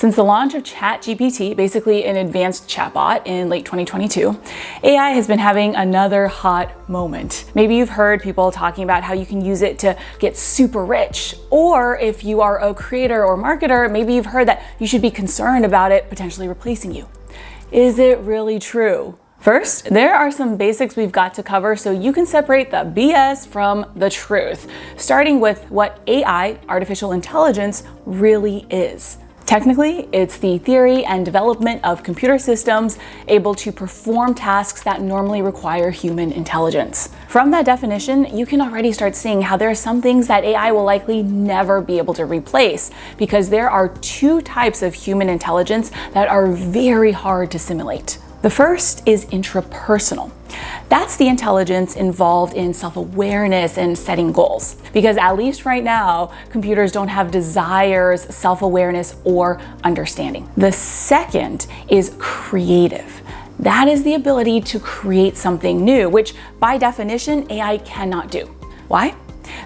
Since the launch of ChatGPT, basically an advanced chatbot in late 2022, AI has been having another hot moment. Maybe you've heard people talking about how you can use it to get super rich, or if you are a creator or marketer, maybe you've heard that you should be concerned about it potentially replacing you. Is it really true? First, there are some basics we've got to cover so you can separate the BS from the truth, starting with what AI, artificial intelligence, really is. Technically, it's the theory and development of computer systems able to perform tasks that normally require human intelligence. From that definition, you can already start seeing how there are some things that AI will likely never be able to replace, because there are two types of human intelligence that are very hard to simulate. The first is intrapersonal. That's the intelligence involved in self-awareness and setting goals. Because at least right now, computers don't have desires, self-awareness, or understanding. The second is creative. That is the ability to create something new, which by definition, AI cannot do. Why?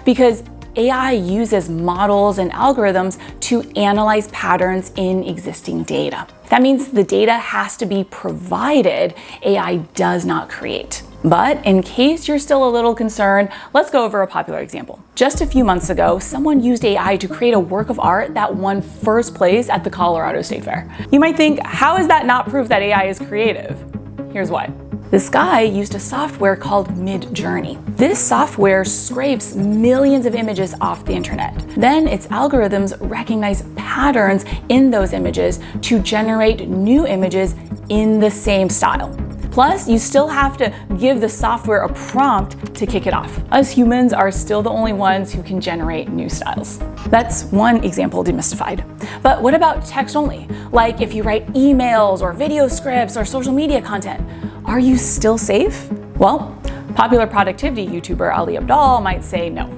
Because AI uses models and algorithms to analyze patterns in existing data. That means the data has to be provided, AI does not create. But in case you're still a little concerned, let's go over a popular example. Just a few months ago, someone used AI to create a work of art that won first place at the Colorado State Fair. You might think, how is that not proof that AI is creative? Here's why. This guy used a software called Midjourney. This software scrapes millions of images off the internet. Then its algorithms recognize patterns in those images to generate new images in the same style. Plus, you still have to give the software a prompt to kick it off. Us humans are still the only ones who can generate new styles. That's one example demystified. But what about text only? Like if you write emails or video scripts or social media content, are you still safe? Well, popular productivity YouTuber Ali Abdaal might say no.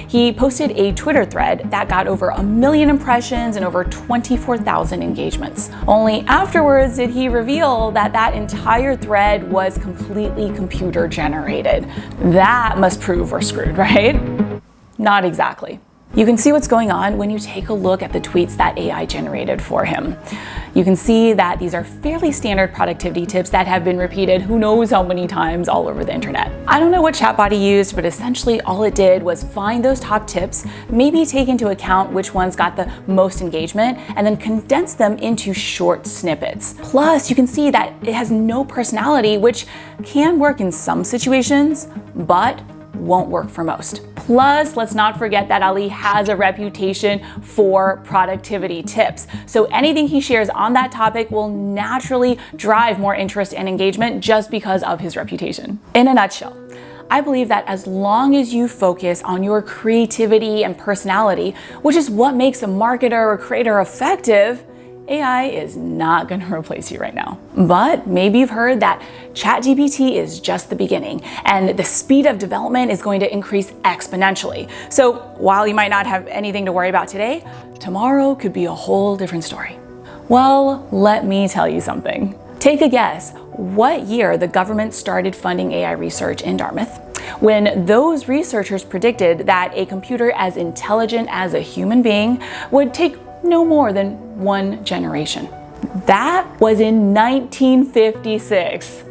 He posted a Twitter thread that got over 1 million impressions and over 24,000 engagements. Only afterwards did he reveal that that entire thread was completely computer generated. That must prove we're screwed, right? Not exactly. You can see what's going on when you take a look at the tweets that AI generated for him. You can see that these are fairly standard productivity tips that have been repeated who knows how many times all over the internet. I don't know what chatbot he used, but essentially all it did was find those top tips, maybe take into account which ones got the most engagement, and then condense them into short snippets. Plus, you can see that it has no personality, which can work in some situations, but won't work for most. Plus, let's not forget that Ali has a reputation for productivity tips. So anything he shares on that topic will naturally drive more interest and engagement just because of his reputation. In a nutshell, I believe that as long as you focus on your creativity and personality, which is what makes a marketer or creator effective, AI is not going to replace you right now. But maybe you've heard that ChatGPT is just the beginning and the speed of development is going to increase exponentially. So while you might not have anything to worry about today, tomorrow could be a whole different story. Well, let me tell you something. Take a guess what year the government started funding AI research in Dartmouth, when those researchers predicted that a computer as intelligent as a human being would take no more than 1 generation. That was in 1956.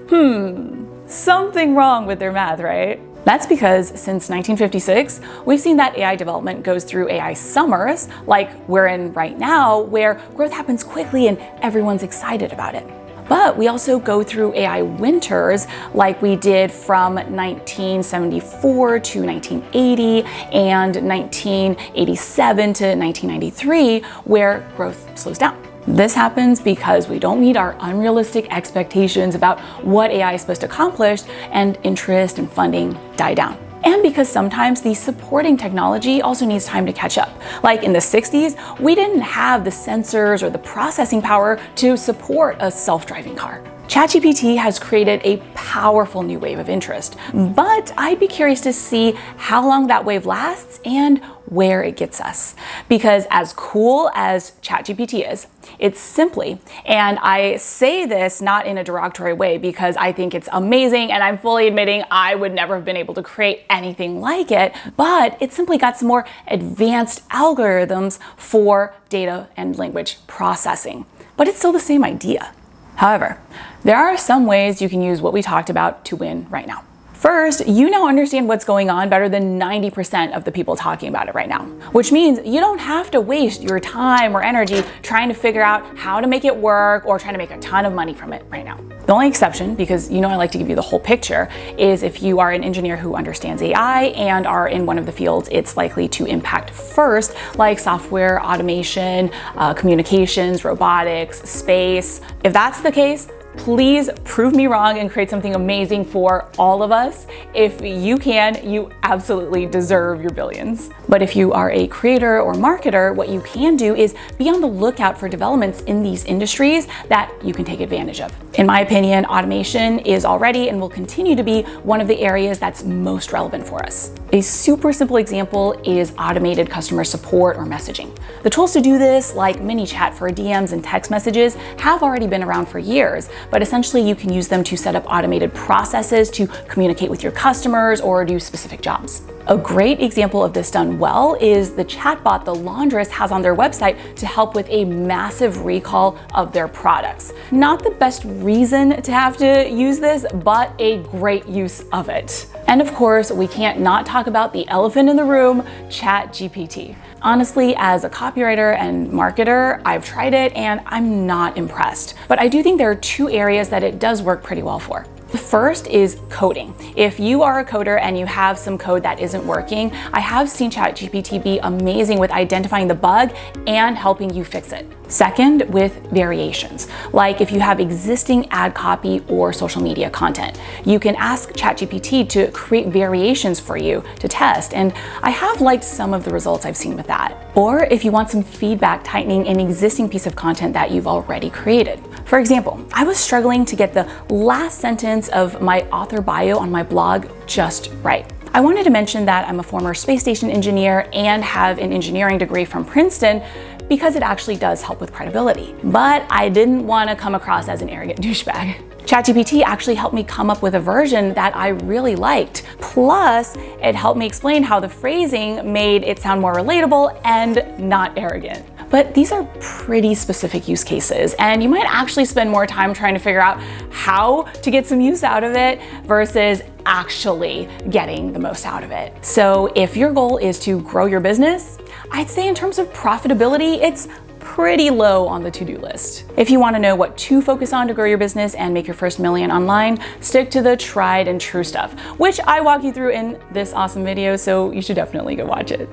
Something wrong with their math, right? That's because since 1956, we've seen that AI development goes through AI summers, like we're in right now, where growth happens quickly and everyone's excited about it. But we also go through AI winters like we did from 1974 to 1980 and 1987 to 1993, where growth slows down. This happens because we don't meet our unrealistic expectations about what AI is supposed to accomplish, and interest and funding die down. And because sometimes the supporting technology also needs time to catch up. Like in the 60s, we didn't have the sensors or the processing power to support a self-driving car. ChatGPT has created a powerful new wave of interest, but I'd be curious to see how long that wave lasts and where it gets us. Because as cool as ChatGPT is, it's simply, and I say this not in a derogatory way because I think it's amazing and I'm fully admitting I would never have been able to create anything like it, but it simply got some more advanced algorithms for data and language processing. But it's still the same idea. However, there are some ways you can use what we talked about to win right now. First, you now understand what's going on better than 90% of the people talking about it right now, which means you don't have to waste your time or energy trying to figure out how to make it work or trying to make a ton of money from it right now. The only exception, because I like to give you the whole picture, is if you are an engineer who understands AI and are in one of the fields it's likely to impact first, like software, automation, communications, robotics, space. If that's the case, please prove me wrong and create something amazing for all of us. If you can, you absolutely deserve your billions. But if you are a creator or marketer, what you can do is be on the lookout for developments in these industries that you can take advantage of. In my opinion, automation is already and will continue to be one of the areas that's most relevant for us. A super simple example is automated customer support or messaging. The tools to do this, like MiniChat for DMs and text messages, have already been around for years, but essentially you can use them to set up automated processes to communicate with your customers or do specific jobs. A great example of this done well is the chatbot the laundress has on their website to help with a massive recall of their products. Not the best reason to have to use this, but a great use of it. And of course, we can't not talk about the elephant in the room, ChatGPT. Honestly, as a copywriter and marketer, I've tried it and I'm not impressed. But I do think there are two areas that it does work pretty well for. The first is coding. If you are a coder and you have some code that isn't working, I have seen ChatGPT be amazing with identifying the bug and helping you fix it. Second, with variations. Like if you have existing ad copy or social media content, you can ask ChatGPT to create variations for you to test. And I have liked some of the results I've seen with that. Or if you want some feedback tightening an existing piece of content that you've already created. For example, I was struggling to get the last sentence of my author bio on my blog just right. I wanted to mention that I'm a former space station engineer and have an engineering degree from Princeton because it actually does help with credibility. But I didn't want to come across as an arrogant douchebag. ChatGPT actually helped me come up with a version that I really liked. Plus, it helped me explain how the phrasing made it sound more relatable and not arrogant. But these are pretty specific use cases, and you might actually spend more time trying to figure out how to get some use out of it versus actually getting the most out of it. So if your goal is to grow your business, I'd say in terms of profitability, it's pretty low on the to-do list. If you want to know what to focus on to grow your business and make your first million online, stick to the tried and true stuff, which I walk you through in this awesome video, so you should definitely go watch it.